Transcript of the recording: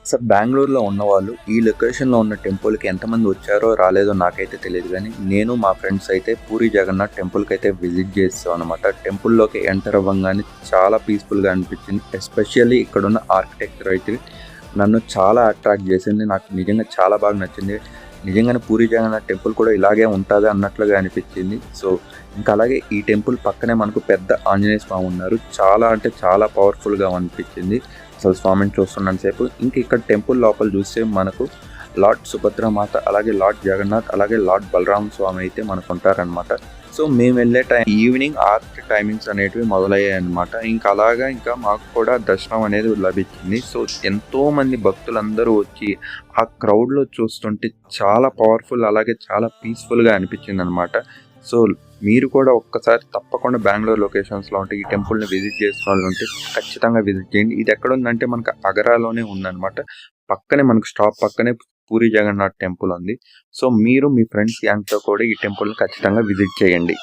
Sir బెంగళూరులో ఉన్నవాళ్ళు ఈ లొకేషన్‌లో ఉన్న టెంపుల్‌కి ఎంతమంది వచ్చారో, రాలేదో నాకైతే తెలీదు గానీ, నేను మా ఫ్రెండ్స్ అయితే పూరి జగన్నాథ్ టెంపుల్‌కైతే విజిట్ చేసామనమాట. టెంపుల్‌లోకి ఎంటర్ అవ్వంగానే చాలా పీస్‌ఫుల్‌గా అనిపించింది. ఎస్పెషల్లీ ఇక్కడున్న ఆర్కిటెక్చర్ అయితే నన్ను చాలా అట్రాక్ట్ చేసింది. నాకు నిజంగా చాలా బాగా నచ్చింది. నిజంగానే పూరి జగన్నాథ్ టెంపుల్ కూడా ఇలాగే ఉంటదా అన్నట్లుగా అనిపించింది. సో, ఇంకా అలాగే ఈ టెంపుల్ పక్కనే మనకు పెద్ద ఆంజనేయ స్వామి ఉన్నారు. చాలా అంటే చాలా పవర్‌ఫుల్‌గా అనిపించింది. అసలు స్వామిని చూస్తున్నంత సేపు. ఇంక ఇక్కడ టెంపుల్ లోపల చూస్తే మనకు లార్డ్ సుభద్రమాత, అలాగే లార్డ్ జగన్నాథ్, అలాగే లార్డ్ బలరామ స్వామి అయితే మనకు ఉంటారనమాట. సో మేము వెళ్ళే ఈవినింగ్ ఆర్ట్ టైమింగ్స్ అనేటివి మొదలయ్యాయన్నమాట. ఇంకా అలాగా ఇంకా మాకు కూడా దర్శనం అనేది లభించింది. సో ఎంతోమంది భక్తులందరూ వచ్చి ఆ క్రౌడ్లో చూస్తుంటే చాలా పవర్ఫుల్, అలాగే చాలా పీస్ఫుల్గా అనిపించింది అనమాట. సో మీరు కూడా ఒక్కసారి తప్పకుండా బెంగళూరు లొకేషన్స్లో ఉంటే ఈ టెంపుల్ని విజిట్ చేసిన వాళ్ళు ఉంటే ఖచ్చితంగా విజిట్ చేయండి. ఇది ఎక్కడ ఉందంటే మనకు అగరాలోనే ఉందన్నమాట. పక్కనే మనకు స్టాప్ పక్కనే పూరి జగన్నాథ్ టెంపుల్ ఉంది. సో మీరు మీ ఫ్రెండ్స్ గ్యాంగ్తో కూడా ఈ టెంపుల్ని ఖచ్చితంగా విజిట్ చేయండి.